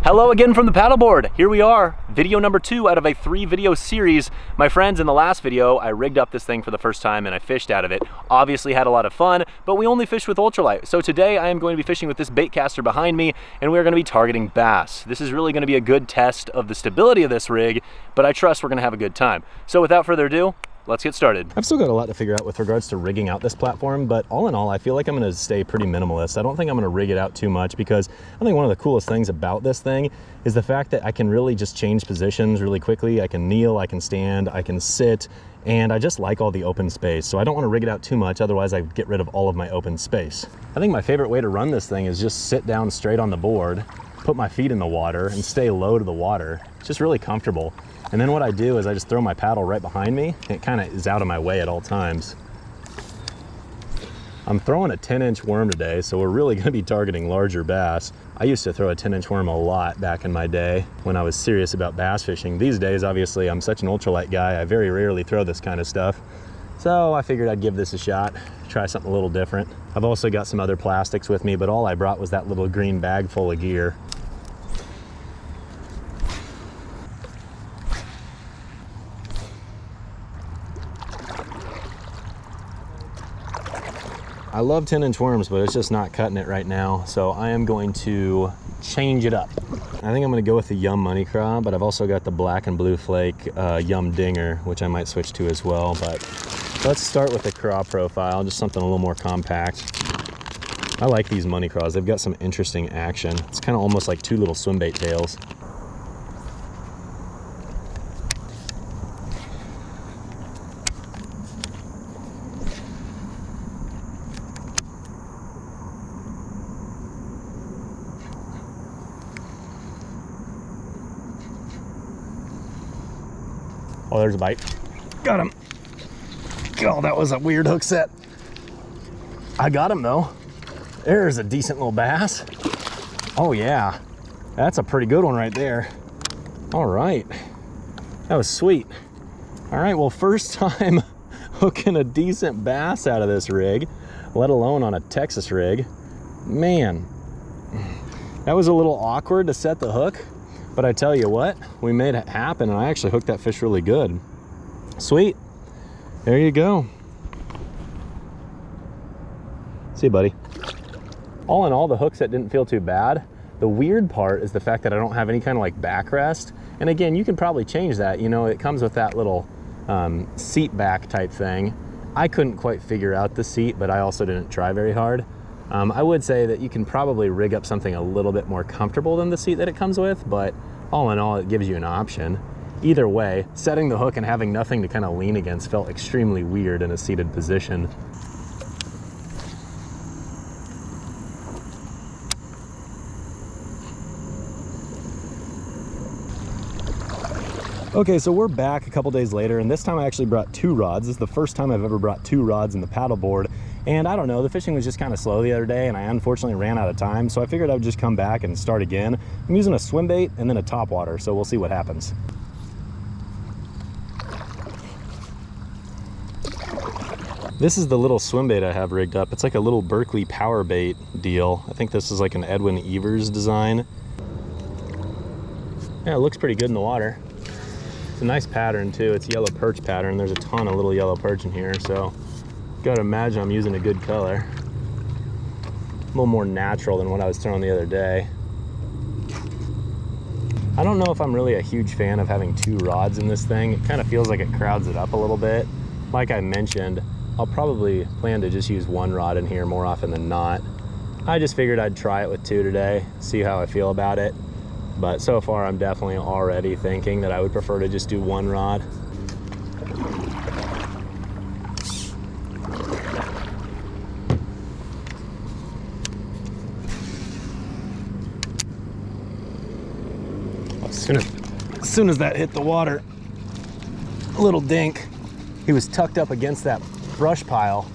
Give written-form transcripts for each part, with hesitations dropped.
Hello again from the paddleboard. Here we are, video number 2 out of a 3-video series. My friends, in the last video, I rigged up this thing for the first time and I fished out of it. Obviously had a lot of fun, but we only fished with ultralight. So today I am going to be fishing with this baitcaster behind me and we're going to be targeting bass. This is really going to be a good test of the stability of this rig, but I trust we're going to have a good time. So without further ado, let's get started. I've still got a lot to figure out with regards to rigging out this platform, but all in all, I feel like I'm gonna stay pretty minimalist. I don't think I'm gonna rig it out too much because I think one of the coolest things about this thing is the fact that I can really just change positions really quickly. I can kneel, I can stand, I can sit, and I just like all the open space. So I don't wanna rig it out too much, otherwise I get rid of all of my open space. I think my favorite way to run this thing is just sit down straight on the board, put my feet in the water, and stay low to the water. It's just really comfortable. And then what I do is I just throw my paddle right behind me. It kind of is out of my way at all times. I'm throwing a 10-inch worm today, so we're really gonna be targeting larger bass. I used to throw a 10-inch worm a lot back in my day when I was serious about bass fishing. These days, obviously, I'm such an ultralight guy, I very rarely throw this kind of stuff. So I figured I'd give this a shot, try something a little different. I've also got some other plastics with me, but all I brought was that little green bag full of gear. I love 10-inch worms, but it's just not cutting it right now. So I am going to change it up. I think I'm gonna go with the Yum Money Craw, but I've also got the black and blue flake Yum Dinger, which I might switch to as well. But let's start with the craw profile, just something a little more compact. I like these money craws. They've got some interesting action. It's kind of almost like two little swimbait tails. Oh, there's a bite. Got him. Oh, that was a weird hook set. I got him though. There's a decent little bass. Oh yeah, that's a pretty good one right there. All right, that was sweet. All right, well, first time hooking a decent bass out of this rig, let alone on a Texas rig. Man, that was a little awkward to set the hook. But I tell you what, we made it happen and I actually hooked that fish really good. Sweet, there you go. See you, buddy. All in all, the hook set didn't feel too bad. The weird part is the fact that I don't have any kind of like backrest. And again, you can probably change that. You know, it comes with that little seat back type thing. I couldn't quite figure out the seat, but I also didn't try very hard. I would say that you can probably rig up something a little bit more comfortable than the seat that it comes with, but all in all, it gives you an option. Either way, setting the hook and having nothing to kind of lean against felt extremely weird in a seated position. Okay, so we're back a couple days later, and this time I actually brought 2 rods. This is the first time I've ever brought 2 rods in the paddleboard. And I don't know, the fishing was just kind of slow the other day and I unfortunately ran out of time, so I figured I would just come back and start again. I'm using a Swimbait and then a Topwater, so we'll see what happens. This is the little Swimbait I have rigged up. It's like a little Berkeley power bait deal. I think this is like an Edwin Evers design. Yeah, it looks pretty good in the water. It's a nice pattern too. It's yellow perch pattern. There's a ton of little yellow perch in here, so gotta imagine I'm using a good color. A little more natural than what I was throwing the other day. I don't know if I'm really a huge fan of having 2 rods in this thing. It kind of feels like it crowds it up a little bit. Like I mentioned, I'll probably plan to just use 1 rod in here more often than not. I just figured I'd try it with 2 today, see how I feel about it. But so far I'm definitely already thinking that I would prefer to just do 1 rod. As soon as that hit the water, a little dink, he was tucked up against that brush pile.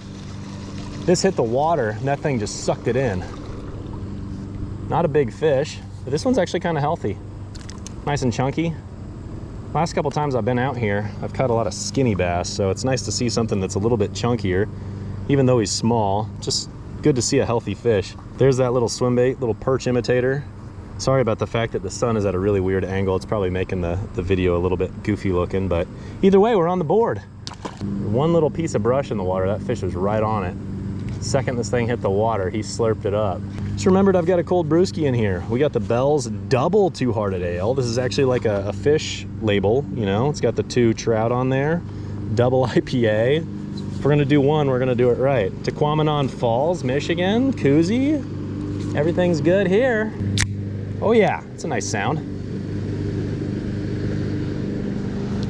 This hit the water and that thing just sucked it in. Not a big fish, but this one's actually kind of healthy. Nice and chunky. Last couple times I've been out here, I've caught a lot of skinny bass, so it's nice to see something that's a little bit chunkier. Even though he's small, just good to see a healthy fish. There's that little Swimbait, little perch imitator. Sorry about the fact that the sun is at a really weird angle. It's probably making the video a little bit goofy looking, but either way, we're on the board. One little piece of brush in the water, that fish was right on it. Second this thing hit the water, he slurped it up. Just remembered I've got a cold brewski in here. We got the Bell's Double 2-Hearted Ale. This is actually like a fish label, you know? It's got the 2 trout on there. Double IPA. If we're gonna do one, we're gonna do it right. Tequamanon Falls, Michigan, koozie. Everything's good here. Oh yeah, it's a nice sound.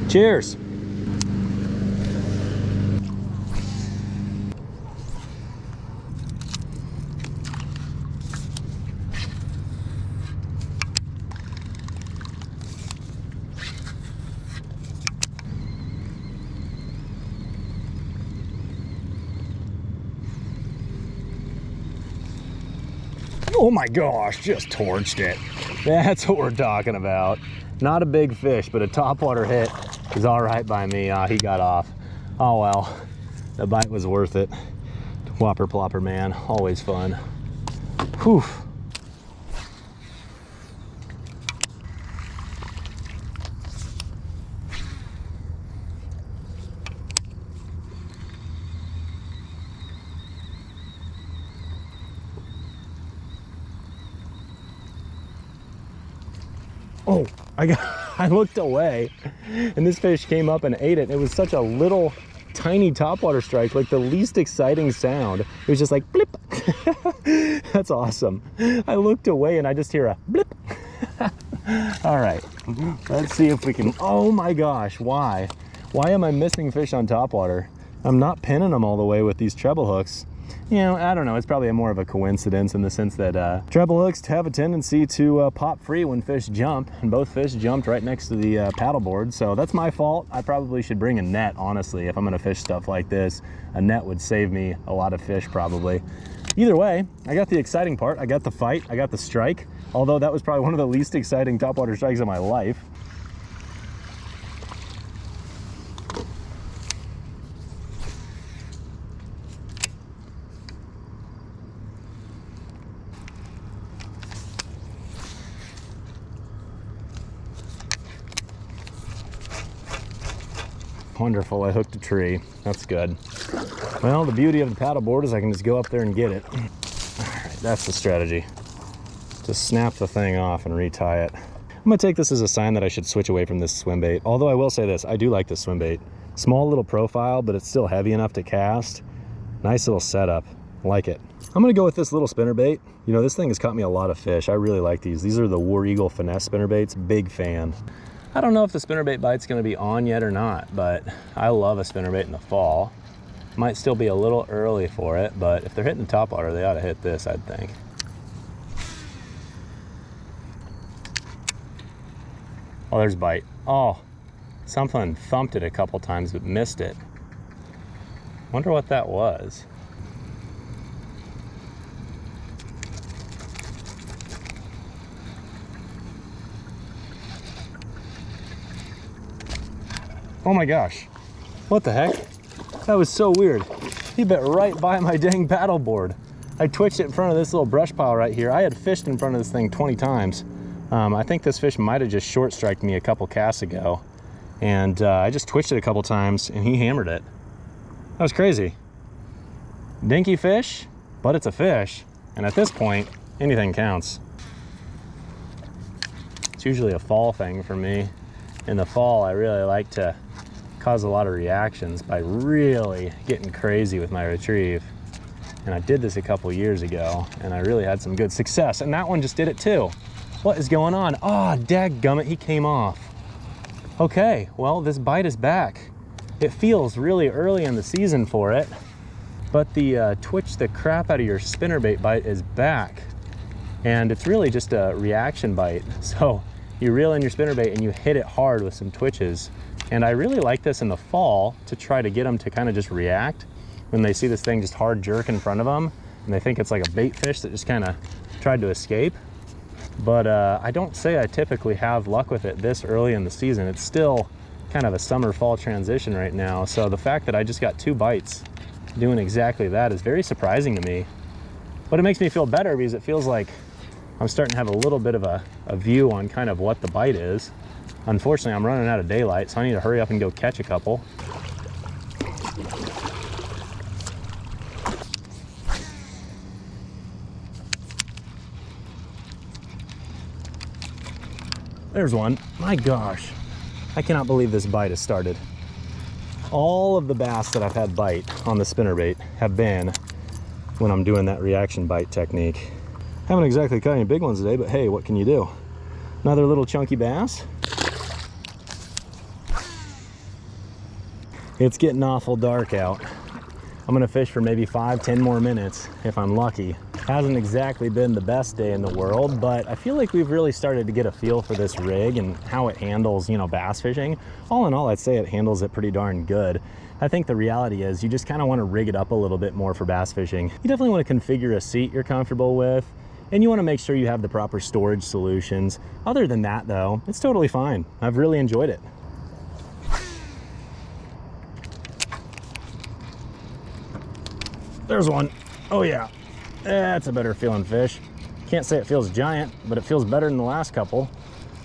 Cheers. Oh my gosh, just torched it. That's what we're talking about. Not a big fish, but a topwater hit is all right by me. He got off. Oh well, the bite was worth it. Whopper Plopper, man, always fun. Whew. Oh, I looked away and this fish came up and ate it. It was such a little tiny topwater strike, like the least exciting sound. It was just like blip. That's awesome. I looked away and I just hear a blip. All right, let's see if we can, oh my gosh, why am I missing fish on topwater? I'm not pinning them all the way with these treble hooks. You know, I don't know, it's probably more of a coincidence in the sense that treble hooks have a tendency to pop free when fish jump, and both fish jumped right next to the paddleboard, so that's my fault. I probably should bring a net, honestly, if I'm gonna fish stuff like this. A net would save me a lot of fish, probably. Either way, I got the exciting part, I got the fight, I got the strike, although that was probably one of the least exciting topwater strikes of my life. Wonderful, I hooked a tree. That's good. Well, the beauty of the paddleboard is I can just go up there and get it. All right, that's the strategy. Just snap the thing off and retie it. I'm gonna take this as a sign that I should switch away from this swim bait. Although I will say this, I do like this swim bait. Small little profile, but it's still heavy enough to cast. Nice little setup, like it. I'm gonna go with this little spinnerbait. You know, this thing has caught me a lot of fish. I really like these. These are the War Eagle Finesse spinnerbaits, big fan. I don't know if the spinnerbait bite's gonna be on yet or not, but I love a spinnerbait in the fall. Might still be a little early for it, but if they're hitting the topwater, they ought to hit this, I'd think. Oh, there's bite. Oh, something thumped it a couple times but missed it. Wonder what that was. Oh my gosh, what the heck? That was so weird. He bit right by my dang paddleboard. I twitched it in front of this little brush pile right here. I had fished in front of this thing 20 times. I think this fish might have just short striked me a couple casts ago. And I just twitched it a couple times and he hammered it. That was crazy. Dinky fish, but it's a fish. And at this point, anything counts. It's usually a fall thing for me. In the fall, I really like to cause a lot of reactions by really getting crazy with my retrieve. And I did this a couple years ago and I really had some good success. And that one just did it too. What is going on? Oh, dadgummit, he came off. Okay, well, this bite is back. It feels really early in the season for it, but the twitch the crap out of your spinnerbait bite is back. And it's really just a reaction bite. So you reel in your spinnerbait and you hit it hard with some twitches. And I really like this in the fall to try to get them to kind of just react when they see this thing just hard jerk in front of them and they think it's like a bait fish that just kind of tried to escape. But I don't say I typically have luck with it this early in the season. It's still kind of a summer-fall transition right now. So the fact that I just got 2 bites doing exactly that is very surprising to me. But it makes me feel better because it feels like I'm starting to have a little bit of a view on kind of what the bite is. Unfortunately, I'm running out of daylight, so I need to hurry up and go catch a couple. There's one. My gosh, I cannot believe this bite has started. All of the bass that I've had bite on the spinnerbait have been when I'm doing that reaction bite technique. Haven't exactly caught any big ones today, but hey, what can you do? Another little chunky bass. It's getting awful dark out. I'm gonna fish for maybe 5-10 more minutes if I'm lucky. Hasn't exactly been the best day in the world, but I feel like we've really started to get a feel for this rig and how it handles, you know, bass fishing. All in all, I'd say it handles it pretty darn good. I think the reality is you just kind of want to rig it up a little bit more for bass fishing. You definitely want to configure a seat you're comfortable with, and you want to make sure you have the proper storage solutions. Other than that though, it's totally fine. I've really enjoyed it. There's one. Oh yeah, that's a better feeling fish. Can't say it feels giant, but it feels better than the last couple.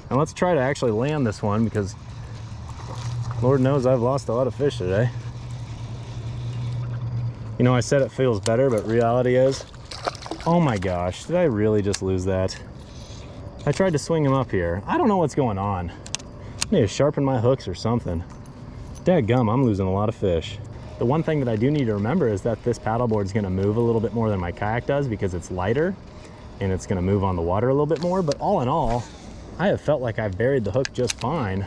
And let's try to actually land this one, because Lord knows I've lost a lot of fish today. You know, I said it feels better, but reality is, oh my gosh, did I really just lose that? I tried to swing him up here. I don't know what's going on. I need to sharpen my hooks or something. Dadgum, I'm losing a lot of fish. The one thing that I do need to remember is that this paddleboard is going to move a little bit more than my kayak does because it's lighter and it's going to move on the water a little bit more. But all in all, I have felt like I've buried the hook just fine.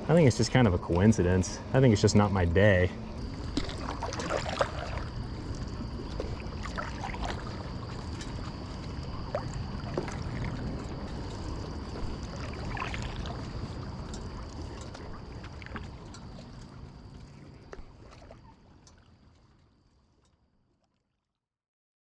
I think it's just kind of a coincidence. I think it's just not my day.